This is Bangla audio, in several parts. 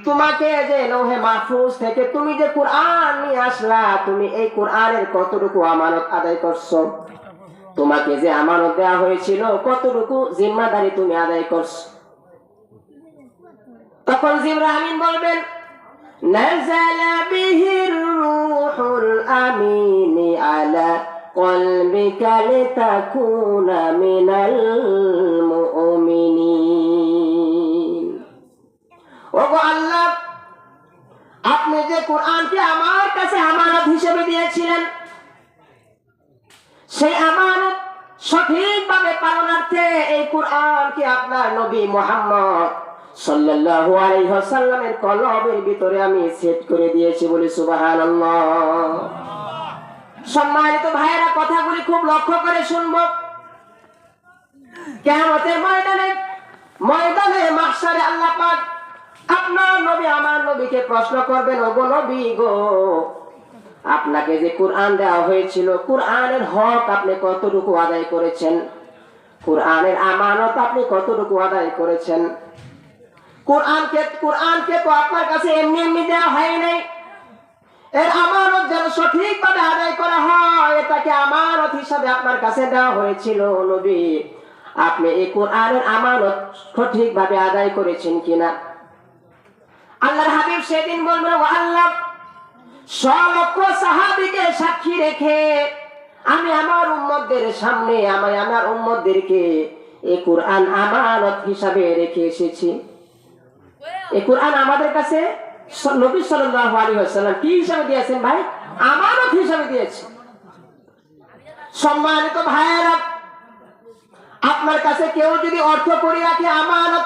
তোমাকে যে লৌহে মাহফুজ থেকে তুমি যে কুরআন নিয়ে আসলা, তুমি এই কুরআনের কতটুকু আমানত আদায় করছো? তোমাকে যে আমানত দেওয়া হয়েছিল কতটুকু জিম্মাদারি তুমি আদায় করছো? তখন জিবরাইল আমিন বলবেন, নাযালা বিহির রূহুল আমিন আলা কলবিকা লিতাকুনা মিনাল মুমিনিন। ওগো আল্লাহ, আপনি যে কোরআনকে আমার কাছে আমানত হিসেবে দিয়েছিলেন, সেই আমানত সঠিকভাবে পালনার্থে এই কোরআনকে আপনার নবী মুহাম্মদ সাল্লাল্লাহু আলাইহি ওয়াসাল্লামের কলবের ভিতরে আমি সেট করে দিয়েছি, বলি সুবহানাল্লাহ। সম্মানিত ভাইয়েরা, কথাগুলি খুব লক্ষ্য করে শুনবো। কিয়ামতের ময়দানে মাহশারে আল্লাহ পাক আপনার নবী আমার নবীকে প্রশ্ন করবেন, ওগো নবী গো, আপনাকে যে কোরআন দেওয়া হয়েছিল, কোরআনের হক আপনি কতটুকু আদায় করেছেন? কোরআনের আমানত আপনি কতটুকু আদায় করেছেন? কোরআনকে তো আপনার কাছে এমনি এমনি দেওয়া হয় নাই। এর আমানত যেন সঠিকভাবে আদায় করা হয়, এটাকে আমানত হিসাবে আপনার কাছে দেওয়া হয়েছিল। নবী, আপনি এই কোরআনের আমানত সঠিকভাবে আদায় করেছেন কিনা? আল্লাহর হাবিব সেদিন বলবেন, ও আল্লাহ, 100 লক্ষ সাহাবীকে সাক্ষী রেখে আমি আমার উম্মতদের সামনে আমার উম্মতদেরকে এই কোরআন আমানত হিসাবে রেখে এসেছি। এই কোরআন আমাদের কাছে নবী সাল্লাল্লাহু আলাইহি ওয়াসাল্লাম কি হিসাবে দিয়েছেন ভাই? আমানত হিসাবে দিয়েছেন। সম্মানিত ভাইয়েরা, আপনার কাছে কেউ যদি অর্থ করে রাখে আমানত,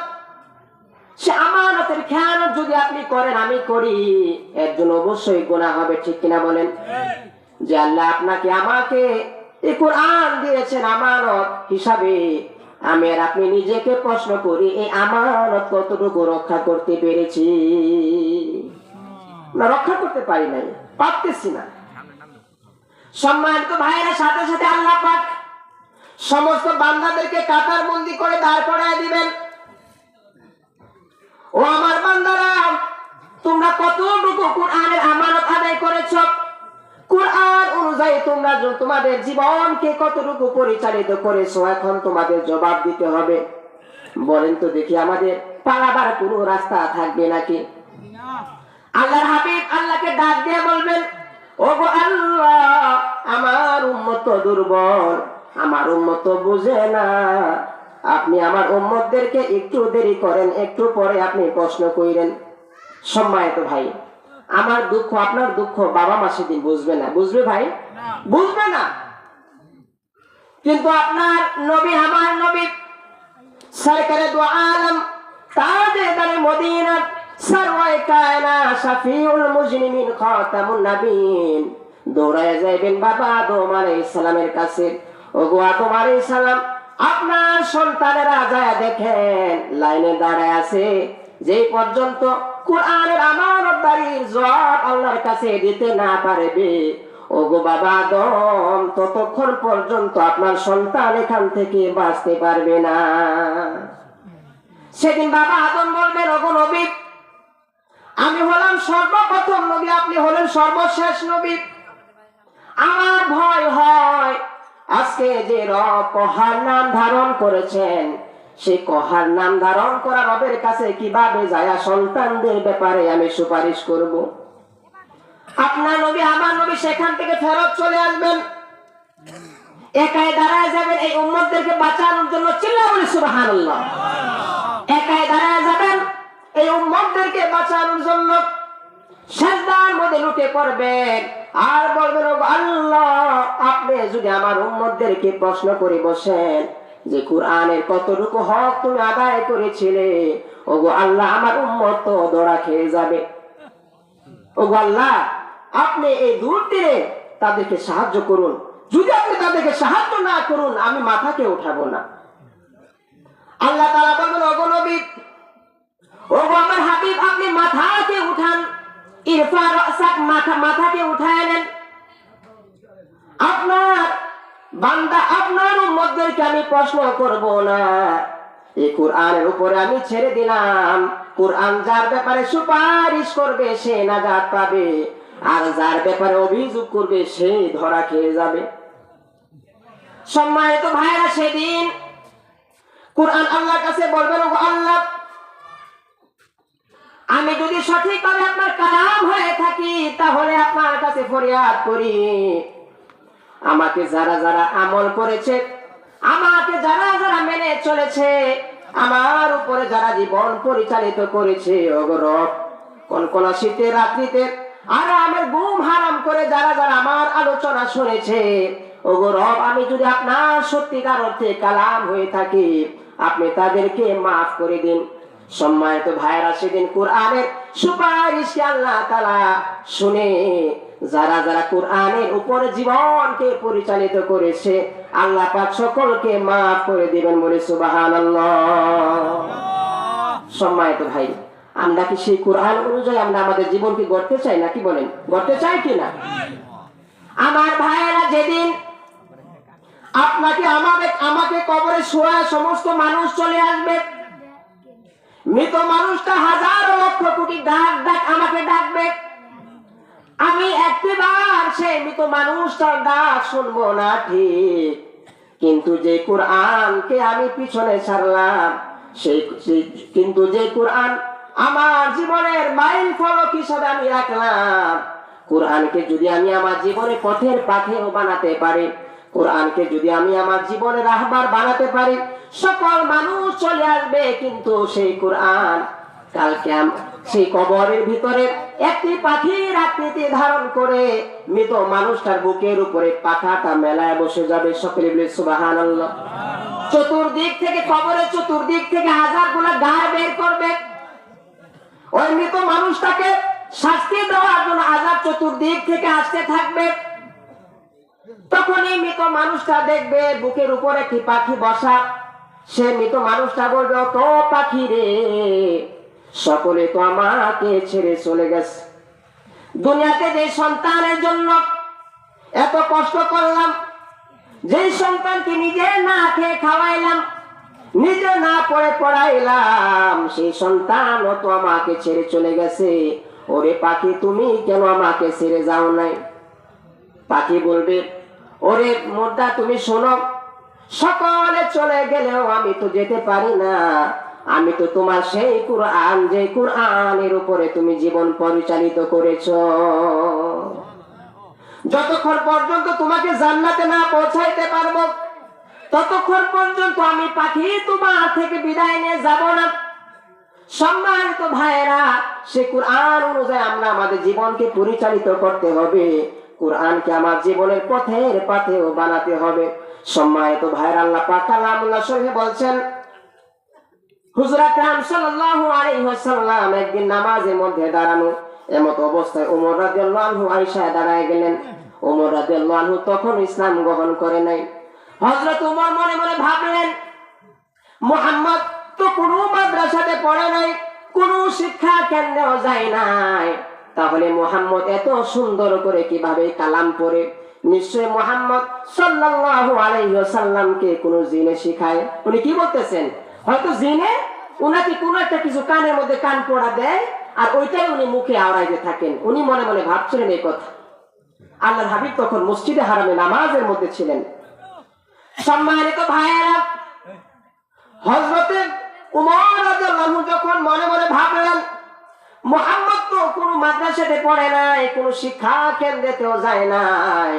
সে আমানতের খেয়ানত যদি আপনি করেন, আমি করি, এর জন্য অবশ্যই গুনাহ হবে, ঠিক কিনা বলেন? যে আল্লাহ আপনাকে আমাকে এই কোরআন দিয়েছেন আমানত হিসাবে, আমি আর আপনি নিজেকে প্রশ্ন করি, এই আমানত কতটুকু রক্ষা করতে পেরেছি? না, রক্ষা করতে পারি নাই, পারতেছি না। সম্মানিত ভাইয়েরা, সাথে সাথে আল্লাহ পাক সমস্ত বান্দাদেরকে কাতার বন্দি করে দাঁড় করায় দিবেন। ও আমার বান্দারা, তোমরা কতটুকু কোরআনের আমানত আদায় করেছো? কোরআন অনুযায়ী তোমরা তোমাদের জীবনকে কতটুকু পরিচালিত করেছো? এখন তোমাদের জবাব দিতে হবে। বলেন তো দেখি, আমাদের পালাবার কোনো রাস্তা থাকবে নাকি? আল্লাহর হাবিব আল্লাহকে ডাক দিয়ে বলবেন, ওগো আল্লাহ, আমার উম্মত দুর্বল, আমার উম্মত বুঝে না, আপনি আমার উম্মতদেরকে একটু দেরি করেন, একটু পরে আপনি প্রশ্ন কইরেন। সম্মানিত ভাই, আমার দুঃখ আপনার দুঃখ বাবা মা সেদিন বুঝবে না, বুঝবে ভাই? বুঝবে না। কিন্তু আপনার নবী, আমার নবী সরকারে দু আলম, তাজদারে মদিনা, সরওয়ায়ে কায়নাত, শাফিউল মুজরিমিন, খাতামুন নবীন দৌড়ায় যাইবেন বাবা আদম আলাইহিস সালামের কাছে। ওগো আদম আলাইহিস সালাম, আপনার সন্তানেরা যায় দেখেন লাইনে দাঁড়ায় আছে, যেই পর্যন্ত কোরআনের আমানতদারির জবাব আল্লাহর কাছে দিতে না পারবে, ওগো বাবা আদম, ততক্ষণ পর্যন্ত আপনার সন্তান এখান থেকে বাঁচতে পারবে না। সেদিন বাবা আদম বলবেন, ওগো নবী, আমি হলাম সর্বপ্রথম নবী, আপনি হলেন সর্বশেষ নবী। আমার ভয় হয় আজকে যে রব কহার নাম ধারণ করেছেন, সেই কহার নাম ধারণ করা রবের কাছে কিভাবে যায় সন্তানদের ব্যাপারে আমি সুপারিশ করব। আপনার নবী, আমার নবী সেখান থেকে ফেরত চলে আসবেন, একাই দাঁড়ায় যাবেন এই উম্মতদেরকে বাঁচানোর জন্য। চিল্লা বলি সুবহানাল্লাহ। একাই দাঁড়ায় যাবেন এই উম্মতদেরকে বাঁচানোর জন্য, সিজদার মধ্যে লুটে পড়বেন আর বলবেন, ও আল্লাহ, আপনি যদি আমার উম্মতদেরকে প্রশ্ন করে বসেন যে কোরআনের কতটুকু হক তুমি আদায় করেছিলে, ওগো আল্লাহ, আমার উম্মত তো দৌড়া খেয়ে যাবে। ওগো আল্লাহ, আপনি এই দূর তীরে তাদেরকে সাহায্য করুন, যদি আপনি তাদেরকে সাহায্য না করুন আমি মাথাকে উঠাবো না। আল্লাহ তাআলা বলবেন, ওগো নবী, ওগো আমার হাবিব, আপনি মাথাকে উঠান, ইরফা রাসাক, মাথাকে উঠায় নেন। আপনার বান্দা, আপনার উম্মতদেরকে আমি প্রশ্ন করব না, এই কোরআনের উপরে আমি ছেড়ে দিলাম, কোরআন যার ব্যাপারে সুপারিশ করবে সে নাজাত পাবে, আর যার ব্যাপারে অভিযোগ করবে সে ধরা খেয়ে যাবে। সম্মানিত ভাইরা, সেদিন কোরআন আল্লাহর কাছে বলবেন, ও আল্লাহ, আমি যদি সঠিকভাবে আপনার কালাম হয়ে থাকি তাহলে আপনার কাছে ফরিয়াদ করি, আমাকে যারা যারা আমল করেছে, আমাকে যারা যারা মেনে চলেছে, আমার উপরে যারা জীবন পরিচালিত করেছে, ওগো রব, কোন শীতের রাত্রিতে আরামের ঘুম হারাম করে যারা যারা আমার আলোচনা শুনেছে, ওগো রব, আমি যদি আপনার সত্যিকার অর্থে কালাম হয়ে থাকি আপনি তাদেরকে মাফ করে দিন। সম্মানিত ভাইরা, সেদিন কোরআনের সুপারিশ আল্লাহ তাআলা শুনে যারা যারা কোরআনের উপরে জীবনকে পরিচালিত করেছে আল্লাহ পাক সকলকে মাফ করে দিবেন, বলে সুবহানাল্লাহ। সম্মানিত ভাই, আমরা কি সেই কোরআন অনুযায়ী আমরা আমাদের জীবনকে গড়তে চাই নাকি বলেন? গড়তে চাই কিনা? আমার ভাইয়েরা, যেদিন আপনাকে আমাকে কবরে শোয়া সমস্ত মানুষ চলে আসবে, মৃত মানুষটা হাজারো লক্ষ কোটি ডাক আমাকে ডাকবে, আমি একটিবার সেই মৃত মানুষটার ডাক শুনবো না ঠিক, কিন্তু যে কোরআনকে আমি পিছনে ছাড়লাম, কিন্তু যে কোরআন আমার জীবনের মাইল ফলক হিসাবে আমি রাখলাম, কোরআনকে যদি আমি আমার জীবনে পথের পাথেও বানাতে পারি, কোরআনকে যদি আমি আমার জীবনে রাহবার বানাতে পারি, সকল মানুষ চলে আসবে, কিন্তু সেই কোরআন কালকে সেই কবরের ভিতরে একটি পাখির আকৃতি ধারণ করে মৃত মানুষটার বুকের উপরে পাখাটা মেলায় বসে যাবে। সকলে বলে সুবহানাল্লাহ। চতুর্দিক থেকে, কবরের চতুর্দিক থেকে হাজার গুলা গায়ে বের করবে, ওই মৃত মানুষটাকে শাস্তি দেওয়ার জন্য আযাব চতুর্দিক থেকে আসতে থাকবে। তখনই মৃত মানুষটা দেখবে বুকের উপরে একটি পাখি বসা, সে মৃত মানুষটা বলবে, ও তো পাখি রে, সকলে তো আমাকে ছেড়ে চলে গেছে, দুনিয়াতে যে সন্তানের জন্য এত কষ্ট করলাম, যে সন্তানকে নিজে না খেয়ে খাওয়াইলাম, নিজে না পড়ে পড়াইলাম, সেই সন্তান তো আমাকে ছেড়ে চলে গেছে, ওরে পাখি তুমি কেন আমাকে ছেড়ে যাও নাই? পাখি বলবে, ওরে মোর্দা তুমি শোনো, সকলে চলে গেলেও আমি তো যেতে পারি না, আমি তো তোমার সেই কোরআন, যে কোরআনের উপরে তুমি জীবন পরিচালিত করেছো, যতক্ষণ পর্যন্ত তোমাকে জান্নাতে না পৌঁছাইতে পারবো ততক্ষণ পর্যন্ত আমি পাখি তোমার থেকে বিদায় নিয়ে যাব না। সম্মানিত ভাইয়েরা, সে কোরআন অনুযায়ী আমরা আমাদের জীবনকে পরিচালিত করতে হবে, কোরআনকে আমার জীবনের পথের পাথেও বানাতে হবে। সম্মানিত ভাইয়েরা, আল্লাহ পাক কালামুল্লাহ শরীফে বলছেন, হুজুর আকরাম সাল্লাল্লাহু আলাইহি ওয়াসাল্লাম একদিন নামাজের মধ্যে দাঁড়ানো, এমত অবস্থায় ওমর রাদিয়াল্লাহু আনহু আয়েশা দাঁড়ায় গেলেন। ওমর রাদিয়াল্লাহু আনহু তখন ইসলাম গ্রহণ করে নাই। হযরত ওমর মনে মনে ভাবলেন, মুহাম্মদ তো কোনো মাদ্রাসাতে পড়ে নাই, কোনো শিক্ষা কেন্দ্রেও যায় নাই, তাহলে মুহাম্মদ এত সুন্দর করে কিভাবে কালাম পড়ে? নিশ্চয় মুহাম্মদ সাল্লাল্লাহু আলাইহি ওয়াসাল্লামকে কোন জিনে শিখায়। উনি কি বলতেছেন? হয়তো জিনে উনাকে কোন একটা কিছু কানের মধ্যে কান পড়া দেয়, আর ওইটাই উনি মুখে আওড়াইতে থাকেন। উনি মনে মনে ভাবছিলেন এই কথা। আল্লাহর হাবিব তখন মসজিদে হারামে নামাজের মধ্যে ছিলেন। সম্মানিত ভাইয়েরা, হযরত ওমর রাদিয়াল্লাহু আনহু যখন মনে মনে ভাবলেন, মুহাম্মদ তো কোনো মাদ্রাসাতে পড়ে নাই, কোনো শিক্ষা কেন্দ্রেতেও যায় নাই,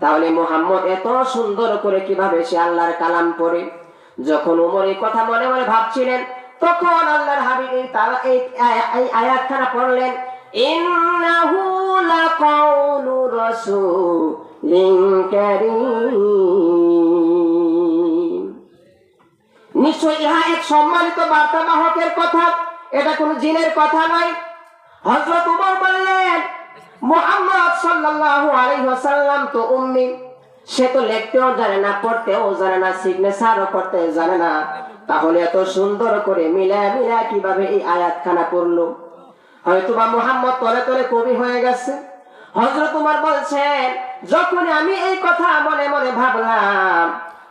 তাহলে মুহাম্মদ এত সুন্দর করে কিভাবে সে আল্লাহর কালাম পড়ে? যখন ওমর এই কথা মনে মনে ভাবছিলেন, তখন আল্লাহর হাবিব এই আয়াতখানা পড়লেন, ইন্নাহু লাকাউলু রাসূলিন কারীম। নিশ্চয় ইহা এক সম্মানিত বার্তাবাহকের কথা, এটা কোনো জিনের কথা নয়। হযরত ওমর বললেন, মুহাম্মদ সাল্লাল্লাহু আলাইহি ওয়াসাল্লাম তো উম্মি, সে তো লিখতেও জানে না, পড়তেও জানে না, সিগনেচারও করতে জানে না, তাহলে এত সুন্দর করে মিলা কিভাবে এই আয়াতখানা পড়লো? হয়তো বা মুহাম্মদ তলে তলে কবি হয়ে গেছে। হযরত ওমর বলছেন, যখন আমি এই কথা মনে মনে ভাবলাম,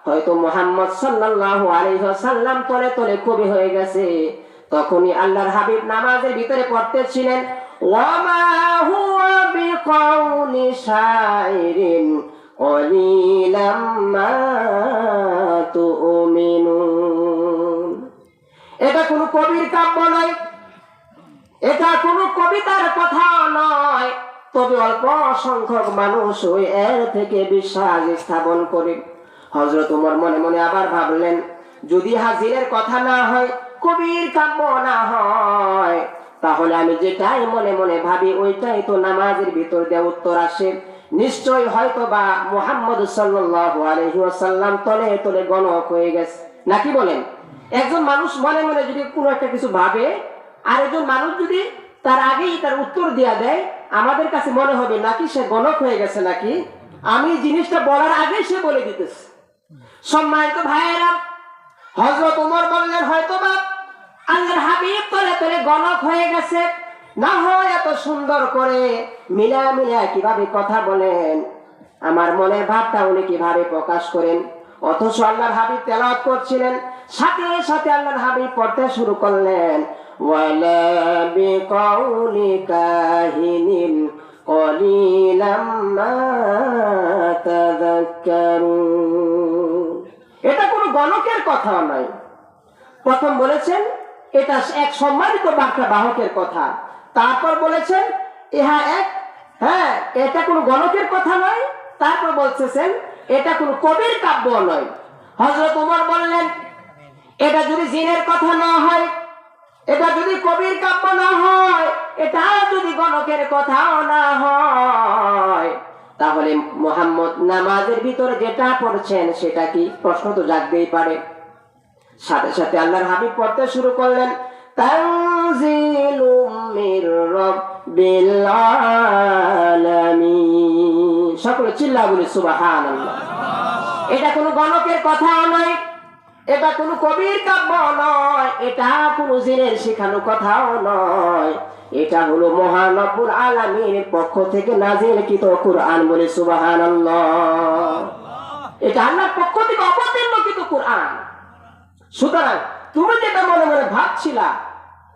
হয়তো মুহাম্মদ সাল্লাল্লাহু আলাইহি ওয়াসাল্লাম তলে তলে কবি হয়ে গেছে, তখনই আল্লাহর হাবিব নামাজের ভিতরে পড়তেছিলেন, ওয়ামা হুয়া বিকাউলি শাইরিন কলিলাম মা তুমিনুন। এটা কোনো কবির কাব্য নয়, এটা কোনো কবিতার কথা নয়, তবে অল্প সংখ্যক মানুষ ওই এর থেকে বিশ্বাস স্থাপন করে। হযরত ওমর মনে মনে আবার ভাবলেন, যদি হাজিরের কথা না হয়, কবির কাব্য না হয়, তাহলে আমি যেটাই মনে মনে ভাবি ওইটাই তো নামাজের ভিতর দিয়ে উত্তর আসে। নিশ্চয় হয়তো বা মুহাম্মদ সাল্লাল্লাহু আলাইহি ওয়াসাল্লাম তলে তলে গণক হয়ে গেছে। নাকি বলেন? একজন মানুষ মনে মনে যদি কোনো একটা কিছু ভাবে, আর একজন মানুষ যদি তার আগেই তার উত্তর দিয়া দেয়, আমাদের কাছে মনে হবে নাকি সে গণক হয়ে গেছে, নাকি আমি জিনিসটা বলার আগে সে বলে দিতেছে। সম্মানিত ভাইয়েরা, হযরত ওমর বললেন, হয়তো বা আল্লাহর হাবিব তলে তলে গণক হয়ে গেছে, না হয় এত সুন্দর করে মিলা মিলা কিভাবে কথা বলেন, আমার মনের ভাবটা উনি কিভাবে প্রকাশ করেন। অথচ আল্লাহর হাবিব তেলাওয়াত করছিলেন, সাথে সাথে আল্লাহর হাবিব পড়তে শুরু করলেন, ওয়ালা বিকাউলি কাহিনিন কলিলাম মা তাযাক্কারুন। এটা কোনো গণকের কথা নয়। প্রথম বলেছেন এটা এক সম্মানিত বার্তা বাহকের কথা, তারপর বলেছেন ইহা এক, এটা কোনো গণকের কথা নয়, তারপর বলতেছেন এটা কোনো কবির কাব্য নয়। হযরত ওমর বললেন, এটা যদি জিনের কথা না হয়, এটা যদি কবির কাব্য না হয়, এটা যদি গণকের কথাও না হয়, তাহলে মুহাম্মদ নামাজের ভিতরে যেটা পড়ছেন সেটা কি? প্রশ্ন তো জাগতেই পারে। সাথে সাথে আল্লাহর হাবিব পড়তে শুরু করলেন, তানজিলুম মির রাব্বিল আলামিন। সকলে চিল্লা বলি সুবহানাল্লাহ। এটা কোনো গণকের কথা নয়, এটা কোনো কবির কাব্য নয়, এটা কোনো জিনের শেখানো কথাও নয়, এটা হলো মহান রব্বুল আলামিনের পক্ষ থেকে নাযিলকৃত কুরআন। বলে সুবহানাল্লাহ। এটা আল্লাহর পক্ষ থেকে অবতীর্ণকৃত কুরআন। সুতরাং তুমি যেটা মনে মনে ভাবছিলা,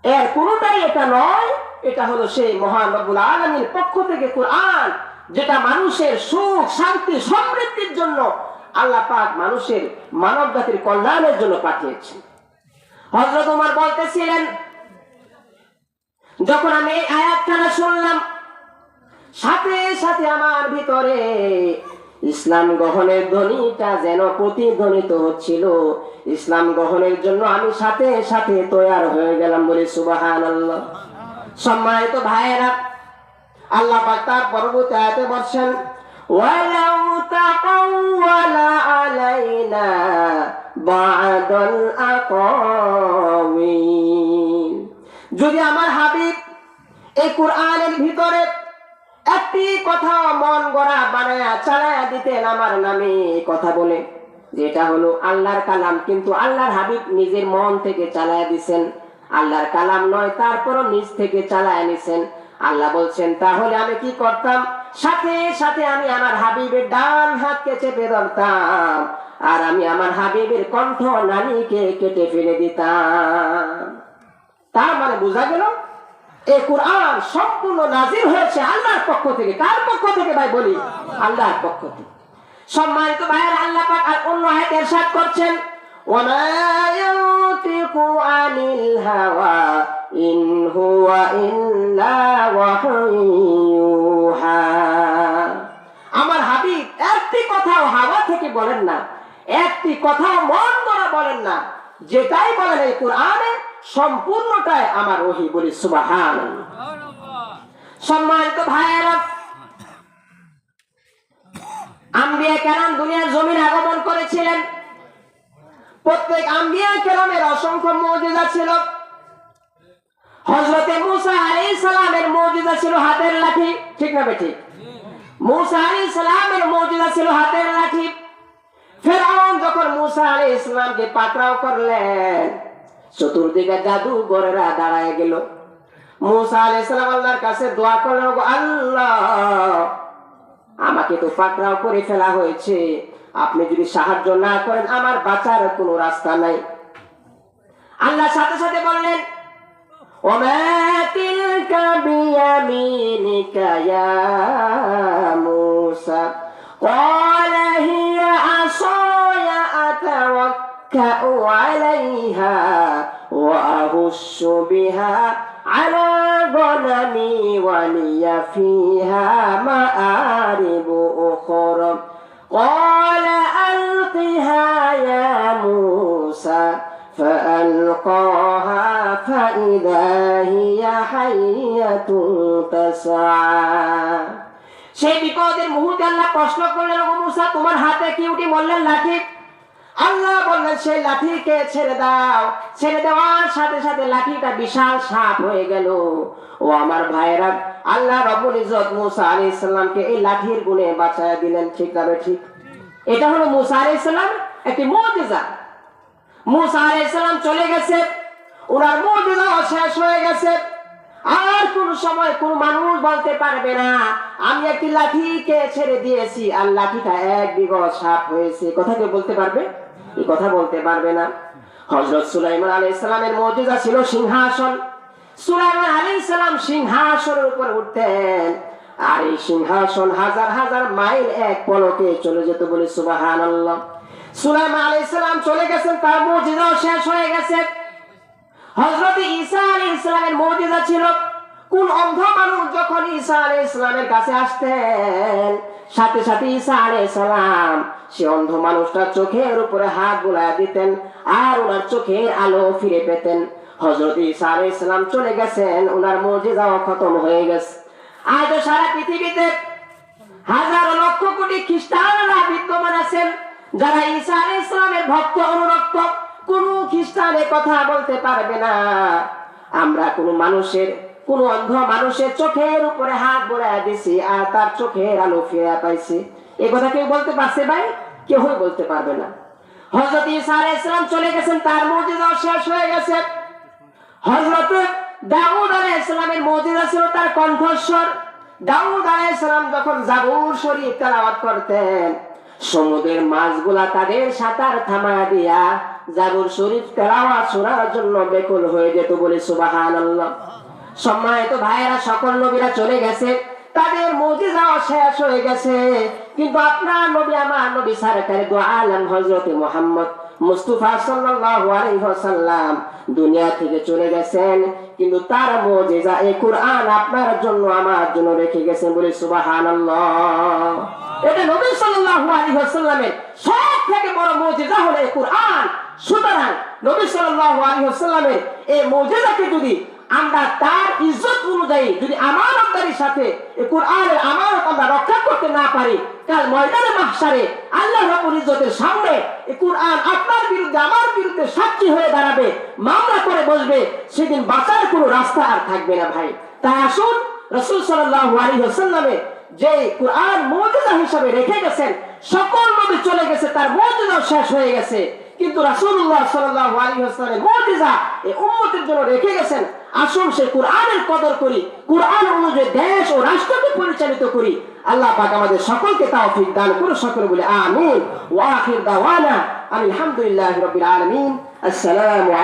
এর কোনটাই এটা নয়, এটা হলো সেই মহান রব্বুল আলামিনের পক্ষ থেকে কুরআন, যেটা মানুষের সুখ শান্তি সমৃদ্ধির জন্য আল্লাহ পাক মানুষের মানব জাতির কল্যাণের জন্য পাঠিয়েছেন। হযরত ওমর বলতেছিলেন, যখন আমি এই আয়াতখানা শুনলাম, সাথে সাথে আমার ভিতরে ইসলাম গ্রহণের ধ্বনিটা যেন প্রতিধ্বনিত হচ্ছিল। ইসলাম গ্রহণের জন্য আমি সাথে সাথে তৈয়ার হয়ে গেলাম। বলে সুবহানাল্লাহ। সম্মানিত ভাইয়েরা, আল্লাহ পাক তার পরবর্তী আয়াতে বলছেন, ওয়ালাউ তাকাওয়ালা আলাইনা বা'দাল আকাওয়িল। যদি আমার হাবিব এই কুরআনের ভিতরে একটি কথা মন গড়া বানায়া চালায়া দিতেন আমার নামে কথা বলে, যেটা হলো আল্লাহর কালাম, কিন্তু আল্লাহর হাবিব নিজের মন থেকে চালায়া দিছেন, আল্লাহর কালাম নয়, তারপরও নিজ থেকে চালায়া নিছেন। আল্লাহ বলছেন, তাহলে আমি কি করতাম? সাথে সাথে আমি আমার হাবিবের ডান হাতকে চেপে ধরতাম, আর আমি আমার হাবিবের কণ্ঠ নালীকে কেটে ফেলে দিতাম। তার মানে বোঝা গেল এই কুরআন সম্পূর্ণ নাযিল হয়েছে আল্লাহর পক্ষ থেকে। কার পক্ষ থেকে ভাই বলি? আল্লাহর পক্ষ থেকে। সম্মানিত ভাইয়েরা, আল্লাহ পাক আর অন্য আয়াতে ইরশাদ করছেন, ওয়ামা ইয়ানতিকু আনিল হাওয়া ইন হুয়া ইল্লা ওয়াহয়ুহা। আমার হাবিব একটি কথাও হাওয়া থেকে বলেন না, একটি কথাও মন গড়া বলেন না, যেটাই বলেন এই কুরআনে সম্পূর্ণটাই আমার ওহী। বলি সুবহানাল্লাহ। সম্মানিত ভাইয়েরা, আম্বিয়া কেরাম দুনিয়ার জমিনে আগমন করেছিলেন। প্রত্যেক আম্বিয়া কেরামের অসংখ্য মুজিজা ছিল। হযরতে মূসা আলাইহিস সালামের মুজিজা ছিল হাতের লাঠি, ঠিক না বেঠিক? মূসা আলাইহিস সালামের মুজিজা ছিল হাতের লাঠি। ফেরাউন যখন মূসা আলাইহিস সালামকে পাকড়াও করলেন, চতুর্দিকে জাদুঘরেরা দাঁড়ায় গেল। মূসা আলাইহিস সালাম আল্লাহর কাছে দোয়া করলেন, আল্লাহ, আমাকে তো পাকড়াও করে ফেলা হয়েছে, আপনি যদি সাহায্য না করেন আমার বাঁচার কোনো রাস্তা নাই। আল্লাহ সাথে সাথে বললেন, وما تلك بيمينك يا موسى قال هي عصاي أتوكأ عليها وأهش بها على غنمي ولي فيها مآرب أخرى قال ألقها يا موسى فألقاها فإذا هي حية تسعى সেই বিপদের মুহূর্তে আল্লাহ প্রশ্ন করলেন, ও মুসা তোমার হাতে কি উঠি? বললেন লাঠি। আল্লাহ বললেন সেই লাঠিকে ছেড়ে দাও। ছেড়ে দেওয়ার সাথে সাথে লাঠিটা বিশাল সাপ হয়ে গেল। ও আমার ভাইরা, আল্লাহ রব্বুল ইজ্জত মুসা আলাইহিস সালামকে এই লাঠির গুণে বাঁচায়া দিলেন। ঠিক না ঠিক? এটা হলো মুসা আলাইহিস সালাম একটি মুজিজা। মুসা আলাইহিস সালাম চলে গেছে, ওনার মুজিজা শেষ হয়ে গেছে। আর কোন সময় কোন মানুষ বলতে পারবে না আমি একটি লাঠিকে ছেড়ে দিয়েছি আর লাঠিটা এক বিঘত সাপ হয়েছে। কথা কেউ বলতে পারবে? এই কথা বলতে পারবে না। হযরত সুলাইমান আলাইহিস সালামের মুজিজা ছিল সিংহাসন। সুলাইমান আলাইহিস সালাম সিংহাসনের উপর উঠতেন আর এই সিংহাসন হাজার হাজার মাইল এক পলকে চলে যেত। বলে সুবহানাল্লাহ। সুলাইমান আলাইহিস সালাম চলে গেছেন, তার মুজিজা শেষ হয়ে গেছে। হযরত ঈসা আলাইহিস সালামের মুজিজা ছিল কোন অন্ধ মানুষ যখন ঈসা আলাইহিস সালামের কাছে আসতেন, সাথে সাথে ঈসা আলাইহিস সালাম সে অন্ধ মানুষটার চোখের উপরে হাত বুলায় দিতেন আর ওনার চোখের আলো ফিরে পেতেন। হযরত ঈসা আলাইহিস সালাম চলে গেছেন, ওনার মুজিজাও খতম হয়ে গেছে। আজ সারা পৃথিবীতে হাজার লক্ষ কোটি খ্রিস্টানরা বিদ্যমান আছেন যারা ঈসা আলাইহিস সালামের ভক্ত অনুরক্ত। কোন খ্রিস্টানের কথা বলতে পারবে না আমরা কোন মানুষের, কোন অন্ধ মানুষের চোখের উপরে হাত বোলায় দিছি আর তার চোখের আলো ফিরে পাইছি। এই কথা কেউ বলতে পারছে ভাই? কেউ বলতে পারবে না। হযরত ঈসা আলাইহিস সালাম চলে গেছেন, তার মুজিজা শেষ হয়ে গেছে। হযরত দাউদ আলাইহিস সালামের মুজিজা ছিল তার কণ্ঠস্বর। দাউদ আলাইহিস সালাম যখন জাবুর শরীফ তেলাওয়াত করতেন, সমুদ্রের মাছগুলা তাদের সাঁতার থামায় দিয়া জাবুর শরীফ তেলাওয়াত শোনার জন্য বেকুল হয়ে যেত। বলে সুবহানাল্লাহ। সম্মানিত ভাইয়েরা, সকল নবীরা চলে গেছে, তাদের মুজিজাও শেষ হয়ে গেছে, কিন্তু আপনার নবী আমার নবী সরকারে দু আলম হযরত মুহাম্মদ মুস্তাফা সাল্লাল্লাহু আলাইহি ওয়াসাল্লাম দুনিয়া থেকে চলে গেছেন, কিন্তু তার মুজিজা এই কুরআন আপনার জন্য আমার জন্য রেখে গেছেন। বলে সুবহানাল্লাহ। এটা নবী সাল্লাল্লাহু আলাইহি ওয়াসাল্লামের সবথেকে বড় মুজিজা হলো এই কুরআন। সুতরাং নবী সাল্লাল্লাহু আলাইহি ওয়াসাল্লামের এই মুজিজাকে যদি আমরা তার ইজ্জত অনুযায়ী যদি আমানতদারির সাথে এই কোরআনের আমানত আমরা রক্ষা করতে না পারি, কাল ময়দানে মাহশারে আল্লাহ রাব্বুল ইজ্জতের সামনে এই কোরআন আপনার বিরুদ্ধে আমার বিরুদ্ধে সাক্ষী হয়ে দাঁড়াবে, মামলা করে বসবে। সেদিন বাঁচার কোনো রাস্তা আর থাকবে না ভাই। তাই আসুন রাসূল সাল্লাল্লাহু আলাইহি ওয়াসাল্লামের যে কোরআন মুজিজা হিসেবে রেখে গেছেন, সকল নবী চলে গেছে, তার মুজিজা শেষ হয়ে গেছে, কিন্তু রাসূলুল্লাহ সাল্লাল্লাহু আলাইহি ওয়াসাল্লামের মুজিজা এই উম্মতের জন্য রেখে গেছেন। আসুন সে কোরআনের কদর করি, কোরআন অনুযায়ী দেশ ও রাষ্ট্রকে পরিচালিত করি। আল্লাহ পাক আমাদের সকলকে তৌফিক দান করুন। সকলে বলে আমিন। ওয়া আখির দাওয়ানা আলহামদুলিল্লাহি রাব্বিল আলামিন। আসসালামু